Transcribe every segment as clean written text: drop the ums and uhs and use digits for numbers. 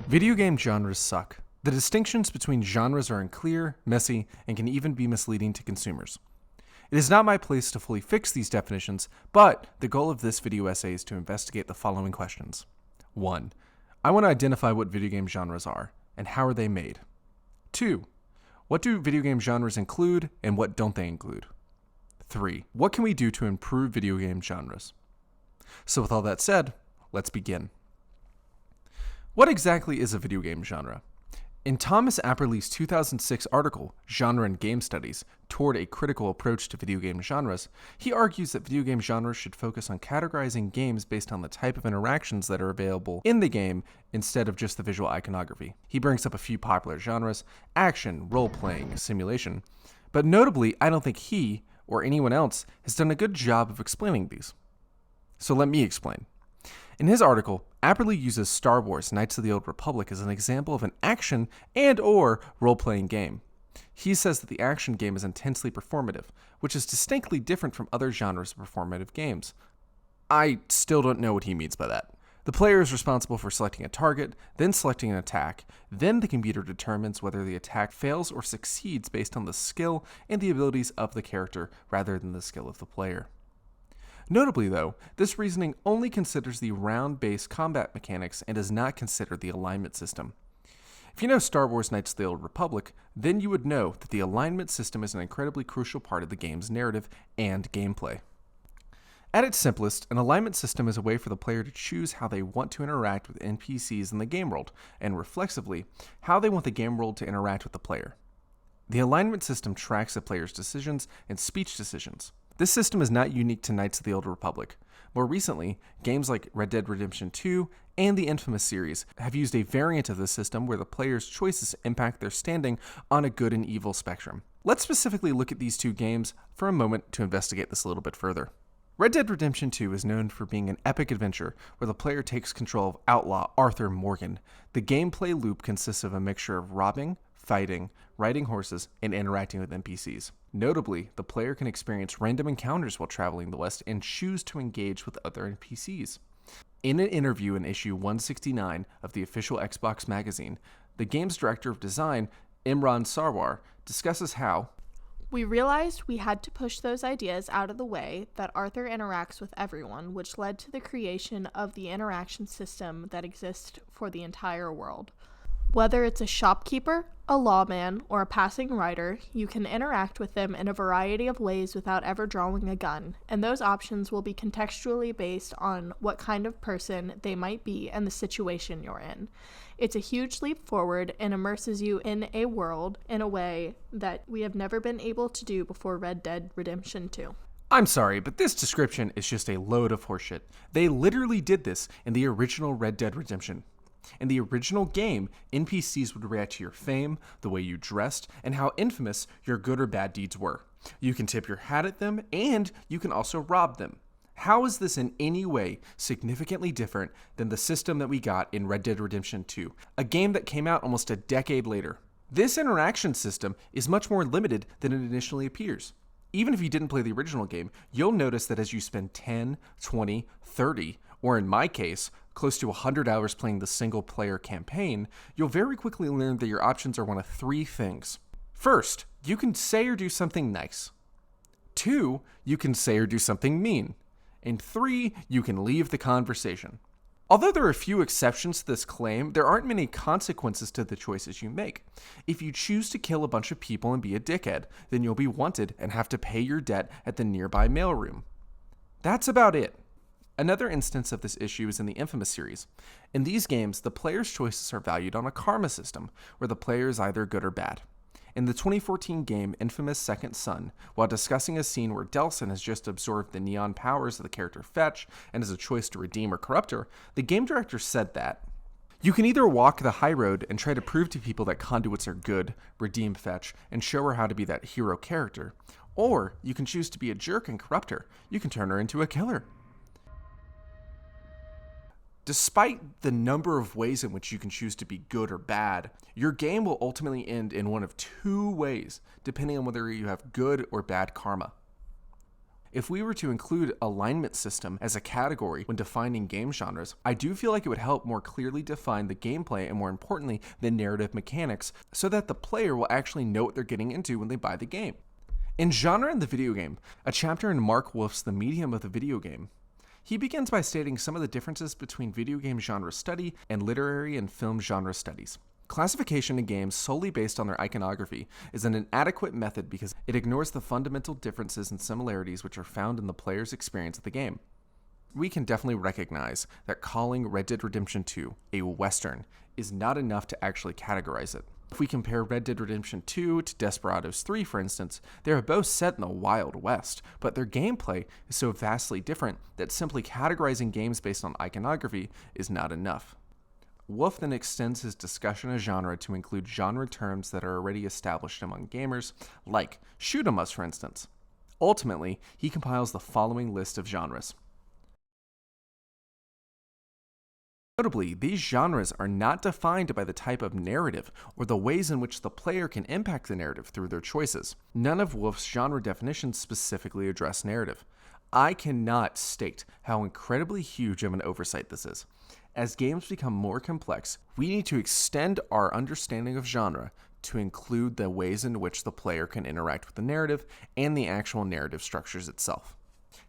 Video game genres suck. The distinctions between genres are unclear, messy, and can even be misleading to consumers. It is not my place to fully fix these definitions, but the goal of this video essay is to investigate the following questions. 1. I want to identify what video game genres are, and how are they made. 2. What do video game genres include, and what don't they include? 3. What can we do to improve video game genres? So with all that said, let's begin. What exactly is a video game genre? In Thomas Apperly's 2006 article, Genre and Game Studies, Toward a Critical Approach to Video Game Genres, he argues that video game genres should focus on categorizing games based on the type of interactions that are available in the game instead of just the visual iconography. He brings up a few popular genres: action, role-playing, simulation. But notably, I don't think he, or anyone else, has done a good job of explaining these. So let me explain. In his article, Apperly uses Star Wars: Knights of the Old Republic as an example of an action and/or role-playing game. He says that the action game is intensely performative, which is distinctly different from other genres of performative games. I still don't know what he means by that. The player is responsible for selecting a target, then selecting an attack, then the computer determines whether the attack fails or succeeds based on the skill and the abilities of the character rather than the skill of the player. Notably, though, this reasoning only considers the round-based combat mechanics and does not consider the alignment system. If you know Star Wars: Knights of the Old Republic, then you would know that the alignment system is an incredibly crucial part of the game's narrative and gameplay. At its simplest, an alignment system is a way for the player to choose how they want to interact with NPCs in the game world, and reflexively, how they want the game world to interact with the player. The alignment system tracks the player's decisions and speech decisions. This system is not unique to Knights of the Old Republic. More recently, games like Red Dead Redemption 2 and the Infamous series have used a variant of this system where the player's choices impact their standing on a good and evil spectrum. Let's specifically look at these two games for a moment to investigate this a little bit further. Red Dead Redemption 2 is known for being an epic adventure where the player takes control of outlaw Arthur Morgan. The gameplay loop consists of a mixture of robbing, fighting, riding horses, and interacting with NPCs. Notably, the player can experience random encounters while traveling the West and choose to engage with other NPCs. In an interview in issue 169 of the official Xbox magazine, the game's director of design, Imran Sarwar, discusses how we realized we had to push those ideas out of the way that Arthur interacts with everyone, which led to the creation of the interaction system that exists for the entire world. Whether it's a shopkeeper, a lawman, or a passing rider, you can interact with them in a variety of ways without ever drawing a gun, and those options will be contextually based on what kind of person they might be and the situation you're in. It's a huge leap forward and immerses you in a world in a way that we have never been able to do before Red Dead Redemption 2. I'm sorry, but this description is just a load of horseshit. They literally did this in the original Red Dead Redemption. In the original game, NPCs would react to your fame, the way you dressed, and how infamous your good or bad deeds were. You can tip your hat at them, and you can also rob them. How is this in any way significantly different than the system that we got in Red Dead Redemption 2, a game that came out almost a decade later? This interaction system is much more limited than it initially appears. Even if you didn't play the original game, you'll notice that as you spend 10, 20, 30, or in my case, close to 100 hours playing the single-player campaign, you'll very quickly learn that your options are one of three things. First, you can say or do something nice. 2, you can say or do something mean. And 3, you can leave the conversation. Although there are a few exceptions to this claim, there aren't many consequences to the choices you make. If you choose to kill a bunch of people and be a dickhead, then you'll be wanted and have to pay your debt at the nearby mailroom. That's about it. Another instance of this issue is in the Infamous series. In these games, the player's choices are valued on a karma system, where the player is either good or bad. In the 2014 game Infamous Second Son, while discussing a scene where Delsin has just absorbed the neon powers of the character Fetch and has a choice to redeem or corrupt her, the game director said that you can either walk the high road and try to prove to people that conduits are good, redeem Fetch, and show her how to be that hero character, or you can choose to be a jerk and corrupt her. You can turn her into a killer. Despite the number of ways in which you can choose to be good or bad, your game will ultimately end in one of two ways, depending on whether you have good or bad karma. If we were to include alignment system as a category when defining game genres, I do feel like it would help more clearly define the gameplay and, more importantly, the narrative mechanics so that the player will actually know what they're getting into when they buy the game. In Genre in the Video Game, a chapter in Mark Wolf's The Medium of the Video Game, he begins by stating some of the differences between video game genre study and literary and film genre studies. Classification in games solely based on their iconography is an inadequate method because it ignores the fundamental differences and similarities which are found in the player's experience of the game. We can definitely recognize that calling Red Dead Redemption 2 a Western is not enough to actually categorize it. If we compare Red Dead Redemption 2 to Desperados 3, for instance, they are both set in the Wild West, but their gameplay is so vastly different that simply categorizing games based on iconography is not enough. Wolf then extends his discussion of genre to include genre terms that are already established among gamers, like shoot 'em ups, for instance. Ultimately, he compiles the following list of genres. Notably, these genres are not defined by the type of narrative or the ways in which the player can impact the narrative through their choices. None of Wolf's genre definitions specifically address narrative. I cannot state how incredibly huge of an oversight this is. As games become more complex, we need to extend our understanding of genre to include the ways in which the player can interact with the narrative and the actual narrative structures itself.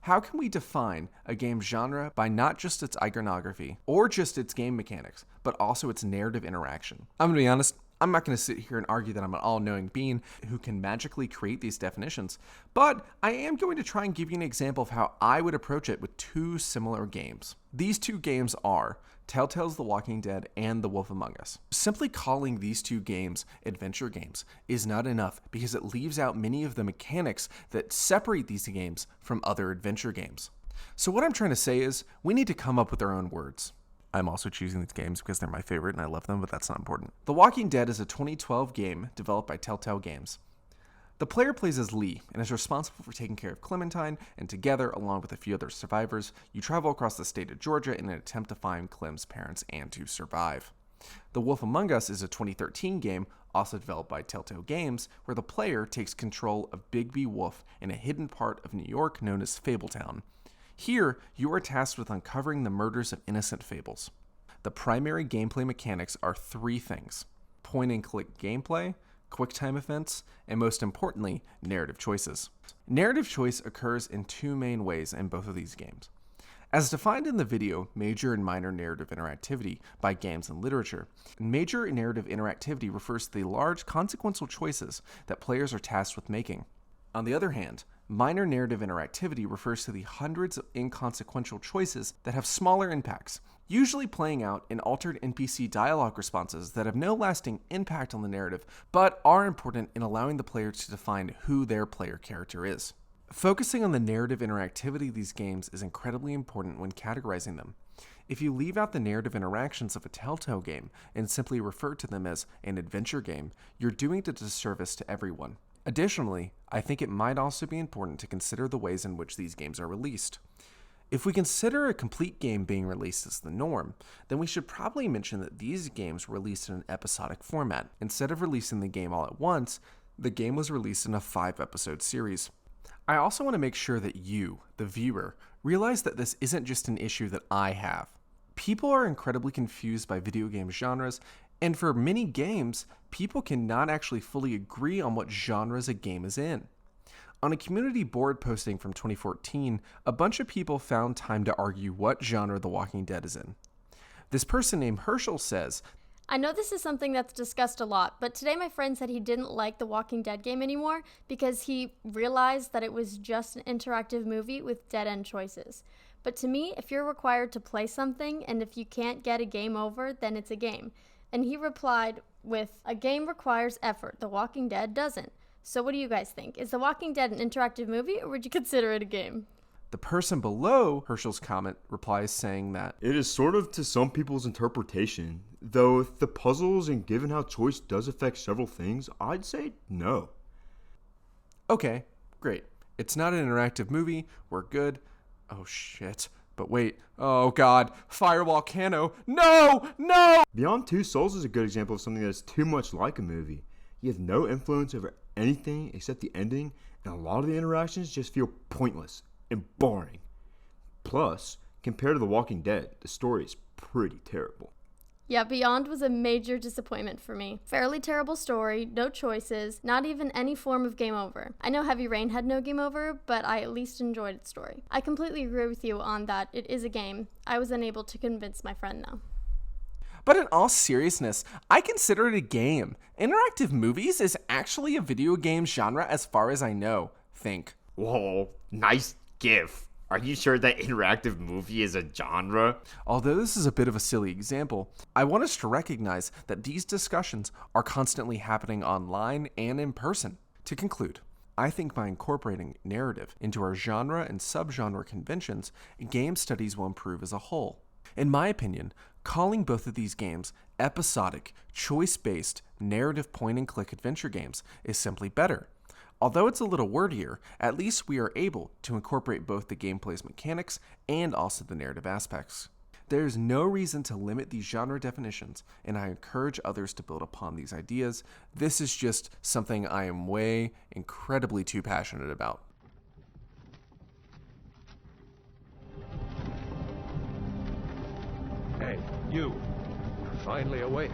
How can we define a game's genre by not just its iconography or just its game mechanics, but also its narrative interaction? I'm going to be honest, I'm not going to sit here and argue that I'm an all-knowing being who can magically create these definitions, but I am going to try and give you an example of how I would approach it with two similar games. These two games are Telltale's The Walking Dead and The Wolf Among Us. Simply calling these two games adventure games is not enough because it leaves out many of the mechanics that separate these games from other adventure games. So what I'm trying to say is we need to come up with our own words. I'm also choosing these games because they're my favorite and I love them, but that's not important. The Walking Dead is a 2012 game developed by Telltale Games. The player plays as Lee and is responsible for taking care of Clementine, and together, along with a few other survivors, you travel across the state of Georgia in an attempt to find Clem's parents and to survive. The Wolf Among Us is a 2013 game, also developed by Telltale Games, where the player takes control of Bigby Wolf in a hidden part of New York known as Fabletown. Here, you are tasked with uncovering the murders of innocent fables. The primary gameplay mechanics are three things: point-and-click gameplay, QuickTime events, and most importantly, narrative choices. Narrative choice occurs in two main ways in both of these games. As defined in the video, Major and Minor Narrative Interactivity by Games and Literature, major narrative interactivity refers to the large consequential choices that players are tasked with making. On the other hand, minor narrative interactivity refers to the hundreds of inconsequential choices that have smaller impacts, usually playing out in altered NPC dialogue responses that have no lasting impact on the narrative, but are important in allowing the player to define who their player character is. Focusing on the narrative interactivity of these games is incredibly important when categorizing them. If you leave out the narrative interactions of a Telltale game and simply refer to them as an adventure game, you're doing a disservice to everyone. Additionally, I think it might also be important to consider the ways in which these games are released. If we consider a complete game being released as the norm, then we should probably mention that these games were released in an episodic format. Instead of releasing the game all at once, the game was released in a 5-episode series. I also want to make sure that you, the viewer, realize that this isn't just an issue that I have. People are incredibly confused by video game genres, and for many games, people cannot actually fully agree on what genres a game is in. On a community board posting from 2014, a bunch of people found time to argue what genre The Walking Dead is in. This person named Herschel says, I know this is something that's discussed a lot, but today my friend said he didn't like the Walking Dead game anymore because he realized that it was just an interactive movie with dead-end choices. But to me, if you're required to play something and if you can't get a game over, then it's a game. And he replied with, a game requires effort, The Walking Dead doesn't. So what do you guys think? Is The Walking Dead an interactive movie, or would you consider it a game? The person below Herschel's comment replies saying that it is sort of to some people's interpretation, though if the puzzles and given how choice does affect several things, I'd say no. Okay, great. It's not an interactive movie, we're good. Oh shit. But wait, oh god, Firewalcano, no! Beyond Two Souls is a good example of something that is too much like a movie. You have no influence over anything except the ending, and a lot of the interactions just feel pointless. and boring. Plus, compared to The Walking Dead, the story is pretty terrible. Yeah, Beyond was a major disappointment for me. Fairly terrible story, no choices, not even any form of game over. I know Heavy Rain had no game over, but I at least enjoyed its story. I completely agree with you on that it is a game. I was unable to convince my friend though. But in all seriousness, I consider it a game. Interactive movies is actually a video game genre as far as I know. Think. Whoa, nice gif. Are you sure that interactive movie is a genre? Although this is a bit of a silly example, I want us to recognize that these discussions are constantly happening online and in person. To conclude, I think by incorporating narrative into our genre and subgenre conventions, game studies will improve as a whole. In my opinion, calling both of these games episodic, choice-based, narrative point-and-click adventure games is simply better. Although it's a little wordier, at least we are able to incorporate both the gameplay's mechanics and also the narrative aspects. There is no reason to limit these genre definitions, and I encourage others to build upon these ideas. This is just something I am incredibly too passionate about. Hey, you. You're finally awake.